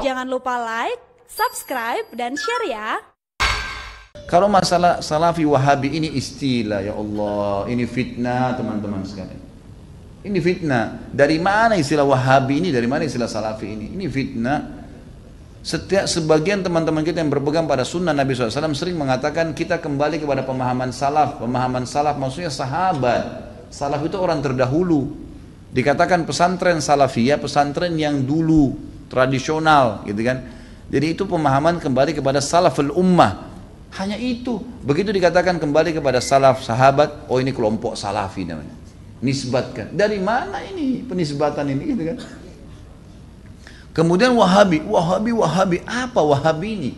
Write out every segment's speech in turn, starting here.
Jangan lupa like, subscribe, dan share ya. Kalau masalah salafi wahabi ini istilah, ya Allah, ini fitnah teman-teman sekalian. Ini fitnah. Dari mana istilah wahabi ini? Dari mana istilah salafi ini? Ini fitnah. Sebagian teman-teman kita yang berpegang pada sunnah Nabi SAW sering mengatakan kita kembali kepada pemahaman salaf. Pemahaman salaf maksudnya sahabat. Salaf itu orang terdahulu. Dikatakan pesantren salafiyah, pesantren yang dulu, tradisional gitu kan. Jadi itu pemahaman kembali kepada salaful ummah. Hanya itu. Begitu dikatakan kembali kepada salaf sahabat, oh ini kelompok salafi namanya. Nisbatkan. Dari mana ini penisbatan ini gitu kan? Kemudian wahabi. Apa wahabi ini?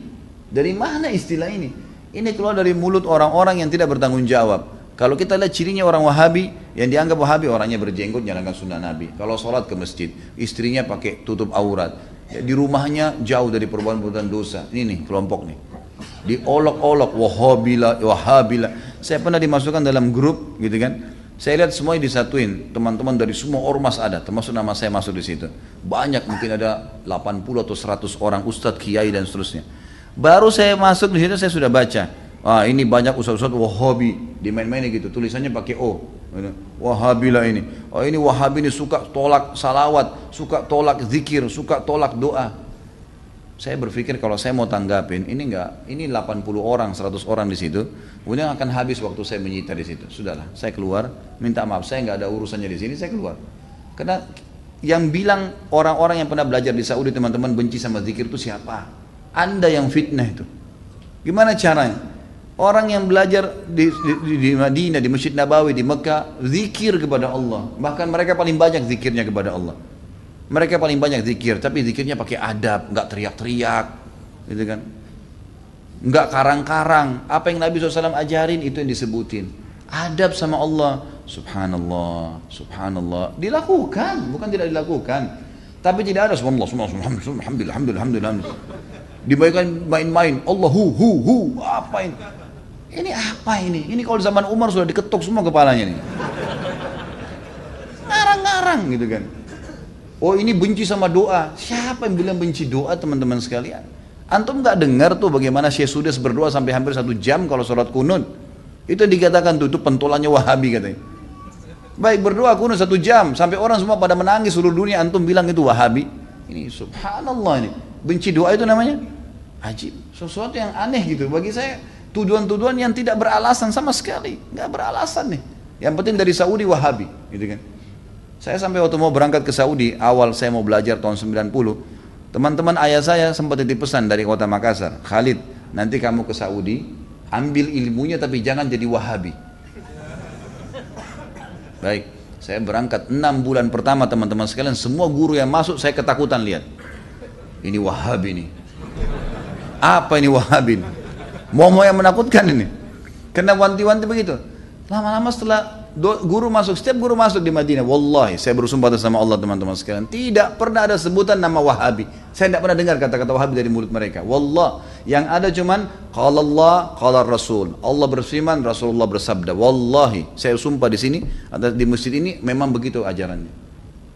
Dari mana istilah ini? Ini keluar dari mulut orang-orang yang tidak bertanggung jawab. Kalau kita lihat cirinya orang wahabi, yang dianggap wahabi orangnya berjenggot, jalankan sunnah Nabi. Kalau sholat ke masjid, istrinya pakai tutup aurat. Ya, di rumahnya jauh dari perbuatan dosa. Ini nih kelompok nih. Diolok-olok, wahabila. Saya pernah dimasukkan dalam grup gitu kan. Saya lihat semuanya disatuin, teman-teman dari semua ormas ada, termasuk nama saya masuk di situ. Banyak, mungkin ada 80 atau 100 orang ustadz, kiai dan seterusnya. Baru saya masuk di situ saya sudah baca. Ini banyak ustadz-ustadz wahabi, dimain-mainin gitu, tulisannya pakai O. Wahabilah ini. Ini wahabi ini suka tolak salawat, suka tolak zikir, suka tolak doa. Saya berpikir kalau saya mau tanggapin, ini 80 orang, 100 orang di situ, kemudian akan habis waktu saya menyita di situ. Sudahlah, saya keluar, minta maaf, saya nggak ada urusannya di sini, saya keluar. Karena yang bilang orang-orang yang pernah belajar di Saudi teman-teman benci sama zikir itu siapa? Anda yang fitnah itu. Gimana caranya? Orang yang belajar di Madinah, di Masjid Nabawi, di Mekah, zikir kepada Allah. Bahkan mereka paling banyak zikirnya kepada Allah. Mereka paling banyak zikir, tapi zikirnya pakai adab, nggak teriak-teriak, gitu kan? Nggak karang-karang. Apa yang Nabi SAW ajarin itu yang disebutin. Adab sama Allah, subhanallah, subhanallah. Dilakukan, bukan tidak dilakukan. Tapi tidak ada subhanallah, alhamdulillah. Dibayangkan main-main, Allahu, apa ini? Ini apa ini? Ini kalau zaman Umar sudah diketuk semua kepalanya nih. Ngarang-ngarang gitu kan. Oh ini benci sama doa. Siapa yang bilang benci doa teman-teman sekalian? Antum nggak dengar tuh bagaimana Syekh Sudes berdoa sampai hampir 1 jam kalau sholat kunut. Itu yang dikatakan tuh, itu pentolannya wahabi katanya. Baik berdoa kunut 1 jam sampai orang semua pada menangis seluruh dunia, antum bilang itu wahabi. Ini subhanallah ini. Benci doa itu namanya ajib. Sesuatu yang aneh gitu. Bagi saya tuduhan-tuduhan yang tidak beralasan sama sekali. Nggak beralasan nih. Yang penting dari Saudi wahabi gitu kan. Saya sampai waktu mau berangkat ke Saudi, awal saya mau belajar tahun 90, teman-teman ayah saya sempat titip pesan dari kota Makassar, Khalid, nanti kamu ke Saudi, ambil ilmunya tapi jangan jadi wahabi. Baik, saya berangkat 6 bulan pertama teman-teman sekalian, semua guru yang masuk saya ketakutan lihat. Ini wahabi nih. Apa ini wahabi nih? Mau yang menakutkan ini. Kena wanti-wanti begitu. Lama-lama setelah guru masuk, setiap guru masuk di Madinah, wallahi saya bersumpah sama Allah teman-teman sekalian, tidak pernah ada sebutan nama wahabi. Saya tidak pernah dengar kata-kata wahabi dari mulut mereka. Wallah, yang ada cuman qala Allah, qala Rasul. Allah berfirman, Rasulullah bersabda. Wallahi, saya sumpah di sini, di masjid ini memang begitu ajarannya.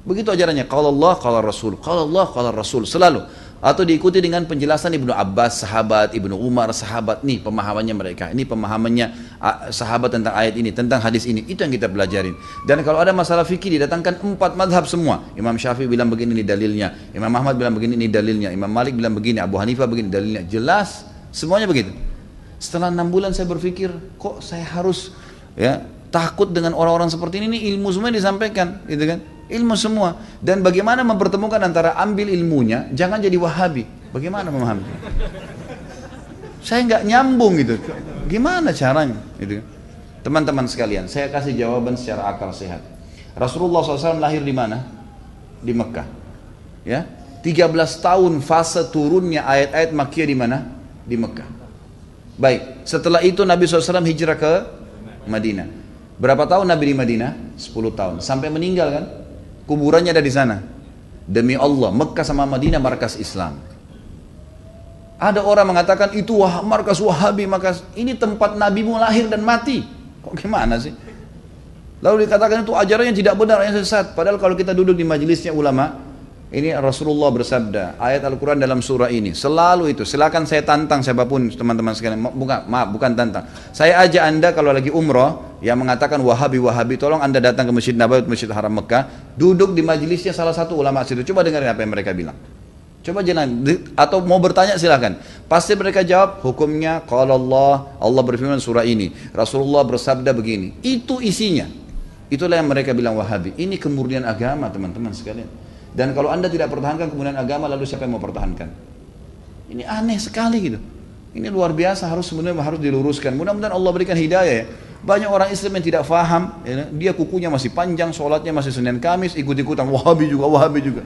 Begitu ajarannya, qala Allah, qala Rasul. Qala Allah, qala Rasul, selalu. Atau diikuti dengan penjelasan Ibnu Abbas, sahabat, Ibnu Umar, sahabat. Nih pemahamannya mereka, ini pemahamannya sahabat tentang ayat ini, tentang hadis ini. Itu yang kita pelajarin. Dan kalau ada masalah fikih didatangkan 4 madhab semua. Imam Syafi'i bilang begini, ini dalilnya. Imam Ahmad bilang begini, ini dalilnya. Imam Malik bilang begini, Abu Hanifah begini, dalilnya. Jelas, semuanya begitu. Setelah 6 bulan saya berpikir, kok saya harus takut dengan orang-orang seperti ini ilmu semua disampaikan, gitu kan? Ilmu semua. Dan bagaimana mempertemukan antara ambil ilmunya, jangan jadi wahabi. Bagaimana memahami? Saya nggak nyambung gitu. Gimana caranya? Gitu. Teman-teman sekalian, saya kasih jawaban secara akal sehat. Rasulullah SAW lahir di mana? Di Mekah. Ya, 13 tahun fase turunnya ayat-ayat Makkiyah di mana? Di Mekah. Baik, setelah itu Nabi SAW hijrah ke Madinah. Berapa tahun Nabi di Madinah? 10 tahun. Sampai meninggal kan? Kuburannya ada di sana. Demi Allah, Mekah sama Madinah markas Islam. Ada orang mengatakan itu markas Wahabi, markas ini tempat Nabimu lahir dan mati. Kok gimana sih? Lalu dikatakan itu ajarannya tidak benar, yang sesat. Padahal kalau kita duduk di majelisnya ulama, Ini Rasulullah bersabda, ayat Al-Quran dalam surah ini, selalu itu. Silakan saya tantang siapapun teman-teman sekalian, bukan tantang. Saya ajak anda kalau lagi umroh, yang mengatakan Wahabi, tolong anda datang ke Masjid Nabawi, Masjid Haram Mekah, duduk di majelisnya salah satu ulama situ, coba dengarin apa yang mereka bilang. Coba jangan, atau mau bertanya silahkan. Pasti mereka jawab, hukumnya kalau Allah berfirman surah ini, Rasulullah bersabda begini. Itu isinya. Itulah yang mereka bilang Wahabi. Ini kemurnian agama teman-teman sekalian. Dan kalau anda tidak pertahankan kemurnian agama, lalu siapa yang mau pertahankan? Ini aneh sekali gitu. Ini luar biasa, sebenarnya harus diluruskan. Mudah-mudahan Allah berikan hidayah ya. Banyak orang Islam yang tidak faham, ya, dia kukunya masih panjang, sholatnya masih Senin Kamis, ikut-ikutan Wahabi juga.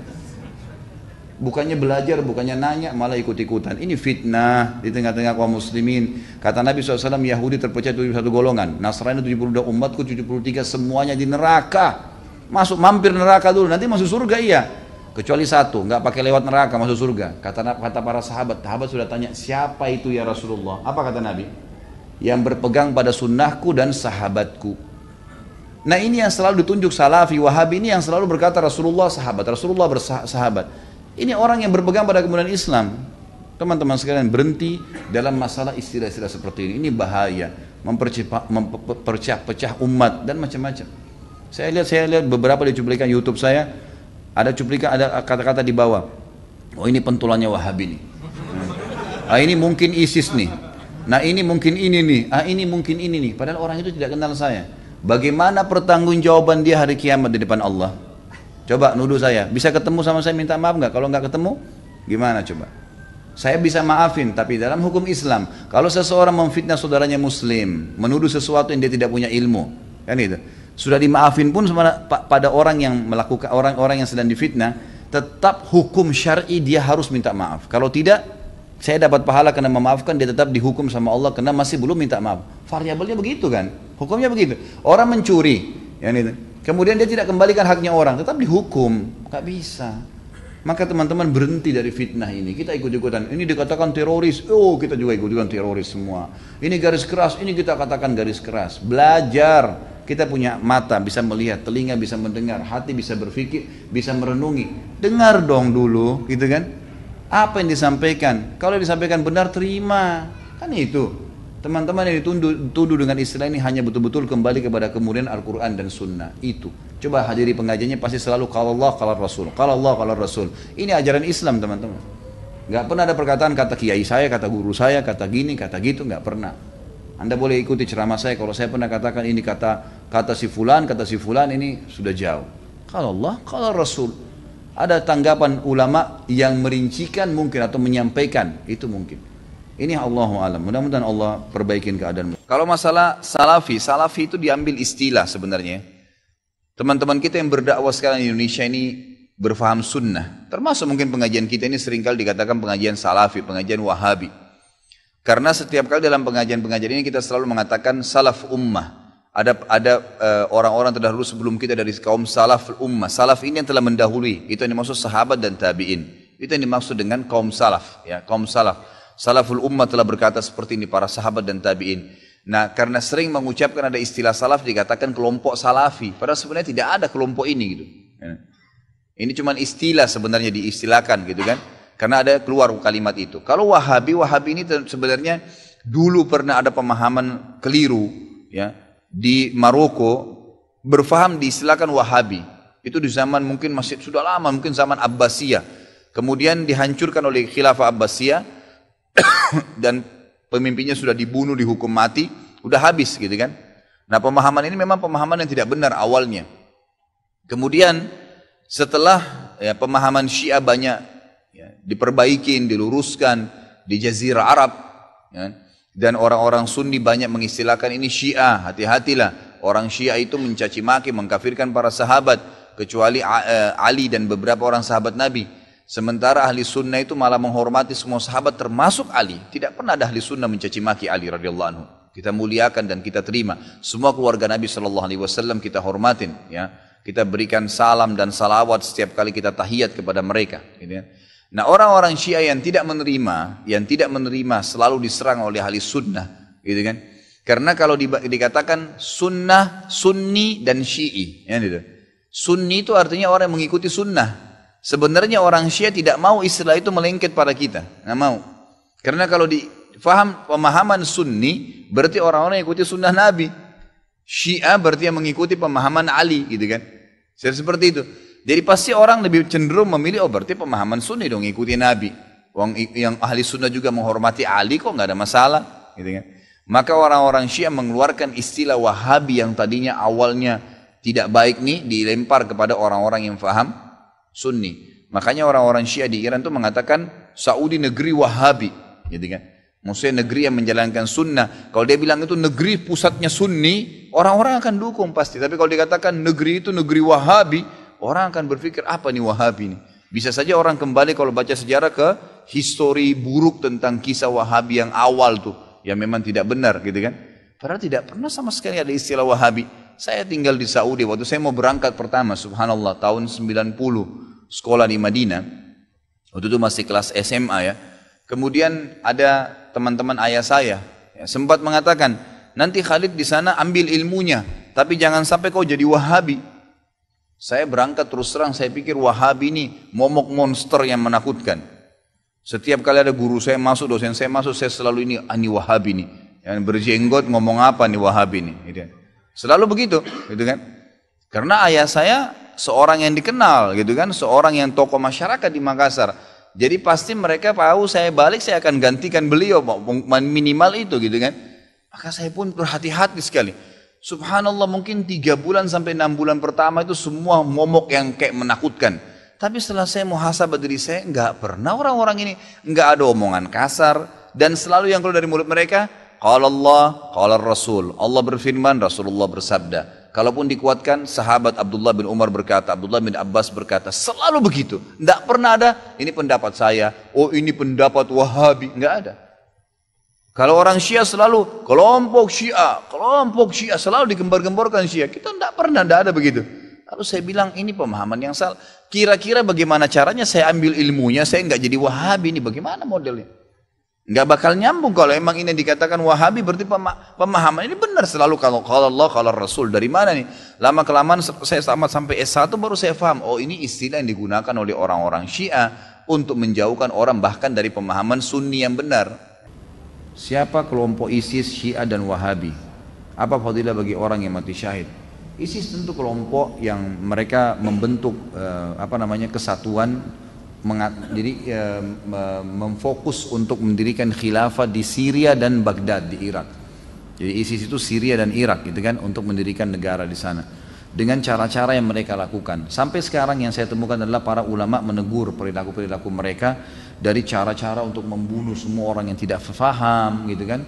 Bukannya belajar, bukannya nanya, malah ikut-ikutan. Ini fitnah di tengah-tengah kaum muslimin. Kata Nabi SAW, Yahudi terpecah 71 golongan. Nasrani 72, umatku 73, semuanya di neraka. Mampir neraka dulu, nanti masuk surga iya. Kecuali satu, nggak pakai lewat neraka masuk surga. Kata para sahabat sudah tanya, siapa itu ya Rasulullah? Apa kata Nabi? Yang berpegang pada sunnahku dan sahabatku. Nah ini yang selalu ditunjuk Salafi, Wahabi ini yang selalu berkata Rasulullah bersahabat. Ini orang yang berpegang pada kemuliaan Islam. Teman-teman sekalian, berhenti dalam masalah istilah-istilah seperti ini. Ini bahaya, memperpecah umat dan macam-macam. Saya lihat beberapa di cuplikan YouTube saya, ada kata-kata di bawah. Oh ini pentulannya Wahabi nih. Ah ini mungkin ISIS nih. Nah ini mungkin ini nih. Ah ini mungkin ini nih. Padahal orang itu tidak kenal saya. Bagaimana pertanggungjawaban dia hari kiamat di depan Allah? Coba nuduh saya, bisa ketemu sama saya minta maaf nggak? Kalau nggak ketemu, gimana coba? Saya bisa maafin, tapi dalam hukum Islam, kalau seseorang memfitnah saudaranya Muslim, menuduh sesuatu yang dia tidak punya ilmu, kan itu, sudah dimaafin pun pada orang yang melakukan orang-orang yang sedang difitnah, tetap hukum syar'i dia harus minta maaf. Kalau tidak, saya dapat pahala karena memaafkan, dia tetap dihukum sama Allah karena masih belum minta maaf. Variabelnya begitu kan? Hukumnya begitu. Orang mencuri, kan itu. Kemudian dia tidak kembalikan haknya orang, tetap dihukum, nggak bisa. Maka teman-teman berhenti dari fitnah ini. Kita ikut-ikutan. Ini dikatakan teroris, oh kita juga ikut-ikutan teroris semua. Ini garis keras, ini kita katakan garis keras. Belajar, kita punya mata bisa melihat, telinga bisa mendengar, hati bisa berpikir, bisa merenungi. Dengar dong dulu, gitu kan? Apa yang disampaikan? Kalau disampaikan benar terima, kan itu. Teman-teman yang dituduh dengan istilah ini hanya betul-betul kembali kepada kemudian Al-Quran dan Sunnah. Itu. Coba hadiri pengajiannya pasti selalu kalau Allah, kalau Rasul. Kalau Allah, kalau Rasul. Ini ajaran Islam teman-teman. Gak pernah ada perkataan kata kiai saya, kata guru saya, kata gini, kata gitu. Gak pernah. Anda boleh ikuti ceramah saya. Kalau saya pernah katakan ini kata si fulan, ini sudah jauh. Kalau Allah, kalau Rasul. Ada tanggapan ulama yang merincikan mungkin atau menyampaikan. Itu mungkin. Ini Allahu alam. Mudah-mudahan Allah perbaikin keadaanmu. Kalau masalah salafi itu diambil istilah sebenarnya. Teman-teman kita yang berdakwah sekarang di Indonesia ini berfaham sunnah. Termasuk mungkin pengajian kita ini seringkali dikatakan pengajian salafi, pengajian wahabi. Karena setiap kali dalam pengajian-pengajian ini kita selalu mengatakan salaf ummah. Ada orang-orang terdahulu sebelum kita dari kaum salaf ummah. Salaf ini yang telah mendahului. Itu yang dimaksud sahabat dan tabi'in. Itu yang dimaksud dengan kaum salaf. Ya, kaum salaf. Salaful ummah telah berkata seperti ini para sahabat dan tabi'in. Nah karena sering mengucapkan ada istilah salaf dikatakan kelompok salafi. Padahal sebenarnya tidak ada kelompok ini gitu. Ini cuma istilah sebenarnya diistilahkan gitu kan. Karena ada keluar kalimat itu. Kalau Wahabi ini sebenarnya dulu pernah ada pemahaman keliru ya. Di Maroko berfaham diistilahkan Wahabi. Itu di zaman mungkin masih sudah lama, mungkin zaman Abbasiyah. Kemudian dihancurkan oleh Khilafah Abbasiyah. Dan pemimpinnya sudah dibunuh, dihukum mati, udah habis gitu kan. Nah pemahaman ini memang pemahaman yang tidak benar awalnya. Kemudian setelah ya, pemahaman Syiah banyak ya, diperbaikin, diluruskan di Jazirah Arab ya, dan orang-orang Sunni banyak mengistilahkan ini Syiah, hati-hatilah. Orang Syiah itu mencaci maki, mengkafirkan para sahabat, kecuali Ali dan beberapa orang sahabat Nabi. Sementara ahli sunnah itu malah menghormati semua sahabat termasuk Ali. Tidak pernah ada ahli sunnah mencaci maki Ali radhiyallahu anhu. Kita muliakan dan kita terima. Semua keluarga Nabi SAW kita hormatin. Ya. Kita berikan salam dan salawat setiap kali kita tahiyat kepada mereka. Gitu ya. Nah orang-orang Syiah yang tidak menerima selalu diserang oleh ahli sunnah. Gitu kan. Karena kalau dikatakan sunnah, sunni dan syi'i. Ya, gitu. Sunni itu artinya orang yang mengikuti sunnah. Sebenarnya orang Syiah tidak mau istilah itu melengket pada kita, nggak mau. Karena kalau difaham pemahaman Sunni, berarti orang-orang yang ikuti sunnah Nabi. Syiah berarti yang mengikuti pemahaman Ali, gitu kan? Seperti itu. Jadi pasti orang lebih cenderung memilih, oh berarti pemahaman Sunni dong, ikuti Nabi. Yang ahli sunnah juga menghormati Ali, kok nggak ada masalah, gitu kan? Maka orang-orang Syiah mengeluarkan istilah Wahabi yang tadinya awalnya tidak baik nih, dilempar kepada orang-orang yang faham Sunni. Makanya orang-orang Syiah di Iran itu mengatakan Saudi negeri Wahabi, gitu kan? Maksudnya negeri yang menjalankan sunnah. Kalau dia bilang itu negeri pusatnya Sunni, orang-orang akan dukung pasti. Tapi kalau dikatakan negeri itu negeri Wahabi, orang akan berpikir apa nih Wahabi ini? Bisa saja orang kembali kalau baca sejarah ke histori buruk tentang kisah Wahabi yang awal tuh, yang memang tidak benar, gitu kan? Padahal tidak pernah sama sekali ada istilah Wahabi. Saya tinggal di Saudi, waktu saya mau berangkat pertama, subhanallah, tahun 90, sekolah di Madinah. Waktu itu masih kelas SMA ya. Kemudian ada teman-teman ayah saya sempat mengatakan, nanti Khalid di sana ambil ilmunya, tapi jangan sampai kau jadi Wahabi. Saya berangkat terus terang, saya pikir Wahabi ini momok monster yang menakutkan. Setiap kali ada guru saya masuk, dosen saya masuk, saya selalu ini Wahabi nih. Yang berjenggot ngomong apa nih Wahabi nih. Gitu. Selalu begitu, gitu kan? Karena ayah saya seorang yang dikenal, gitu kan? Seorang yang tokoh masyarakat di Makassar. Jadi pasti mereka tahu saya balik, saya akan gantikan beliau, minimal itu, gitu kan? Maka saya pun berhati-hati sekali. Subhanallah, mungkin 3 bulan sampai 6 bulan pertama itu semua momok yang kayak menakutkan. Tapi setelah saya muhasabah diri saya, enggak pernah orang-orang ini, enggak ada omongan kasar. Dan selalu yang keluar dari mulut mereka, qala Allah, qala Rasul. Allah berfirman, Rasulullah bersabda. Kalaupun dikuatkan, sahabat Abdullah bin Umar berkata, Abdullah bin Abbas berkata, selalu begitu. Enggak pernah ada, ini pendapat saya, oh ini pendapat Wahabi, enggak ada. Kalau orang Syiah selalu, kelompok Syiah, selalu digembar-gemborkan Syiah. Kita enggak pernah, enggak ada begitu. Lalu saya bilang, ini pemahaman yang salah. Kira-kira bagaimana caranya saya ambil ilmunya, saya enggak jadi Wahabi, ini bagaimana modelnya? Enggak bakal nyambung kalau emang ini dikatakan Wahabi, berarti pemahaman ini benar selalu kalau Allah, kalau Rasul. Dari mana nih? Lama-kelamaan saya tamat sampai S1 baru saya paham, oh ini istilah yang digunakan oleh orang-orang Syiah untuk menjauhkan orang bahkan dari pemahaman Sunni yang benar. Siapa kelompok ISIS, Syiah dan Wahabi? Apa fadilah bagi orang yang mati syahid? ISIS tentu kelompok yang mereka membentuk kesatuan, memfokus untuk mendirikan khilafah di Syria dan Baghdad di Irak. Jadi ISIS itu Syria dan Irak, gitu kan, untuk mendirikan negara di sana dengan cara-cara yang mereka lakukan. Sampai sekarang yang saya temukan adalah para ulama menegur perilaku-perilaku mereka, dari cara-cara untuk membunuh semua orang yang tidak faham, gitu kan.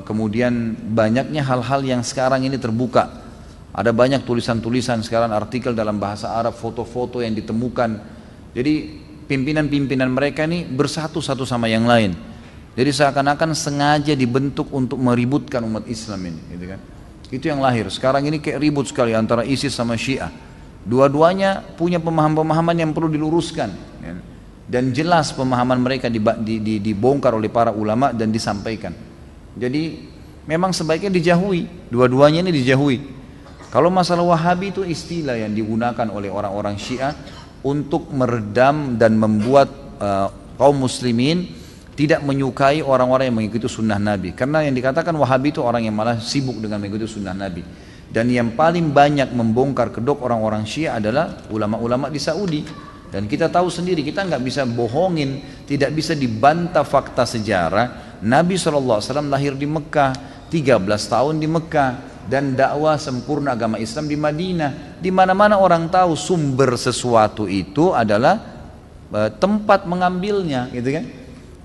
Kemudian banyaknya hal-hal yang sekarang ini terbuka. Ada banyak tulisan-tulisan sekarang, artikel dalam bahasa Arab, foto-foto yang ditemukan. Jadi pimpinan-pimpinan mereka ini bersatu satu sama yang lain. Jadi seakan-akan sengaja dibentuk untuk meributkan umat Islam ini, gitu kan? Itu yang lahir. Sekarang ini kayak ribut sekali antara ISIS sama Syiah. Dua-duanya punya pemahaman-pemahaman yang perlu diluruskan, ya. Dan jelas pemahaman mereka dibongkar oleh para ulama dan disampaikan. Jadi memang sebaiknya dijauhi, dua-duanya ini dijauhi. Kalau masalah Wahabi itu istilah yang digunakan oleh orang-orang Syiah untuk meredam dan membuat kaum muslimin tidak menyukai orang-orang yang mengikuti sunnah Nabi. Karena yang dikatakan Wahabi itu orang yang malah sibuk dengan mengikuti sunnah Nabi. Dan yang paling banyak membongkar kedok orang-orang Syiah adalah ulama-ulama di Saudi. Dan kita tahu sendiri, kita nggak bisa bohongin, tidak bisa dibantah fakta sejarah. Nabi SAW lahir di Mekah, 13 tahun di Mekah, dan dakwah sempurna agama Islam di Madinah. Di mana-mana orang tahu sumber sesuatu itu adalah tempat mengambilnya, gitu kan?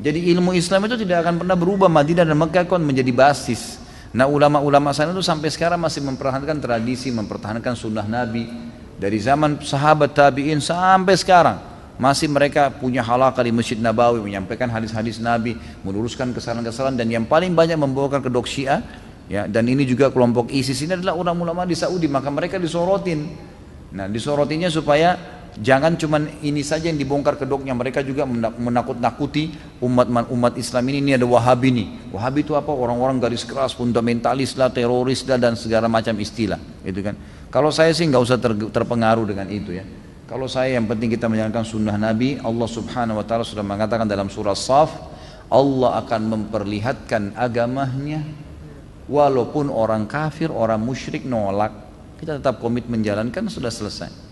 Jadi ilmu Islam itu tidak akan pernah berubah. Madinah dan Mekah kan menjadi basis. Nah, ulama-ulama sana itu sampai sekarang masih mempertahankan tradisi, mempertahankan sunnah Nabi. Dari zaman sahabat tabi'in sampai sekarang masih mereka punya halaqah di Masjid Nabawi, menyampaikan hadis-hadis Nabi, meluruskan kesalahan-kesalahan. Dan yang paling banyak membongkar kedok Syiah, ya, dan ini juga kelompok ISIS ini adalah ulama-ulama di Saudi. Maka mereka disorotin. Nah, disorotinnya supaya jangan cuma ini saja yang dibongkar kedoknya, mereka juga menakut-nakuti umat Islam ini ada Wahabi nih. Wahabi itu apa? Orang-orang garis keras, fundamentalis lah, teroris lah, dan segala macam istilah, gitu kan. Kalau saya sih nggak usah terpengaruh dengan itu, ya. Kalau saya yang penting kita menjalankan sunnah Nabi, Allah subhanahu wa ta'ala sudah mengatakan dalam surah Shaf, Allah akan memperlihatkan agamanya walaupun orang kafir, orang musyrik nolak, kita tetap komit menjalankan, sudah selesai.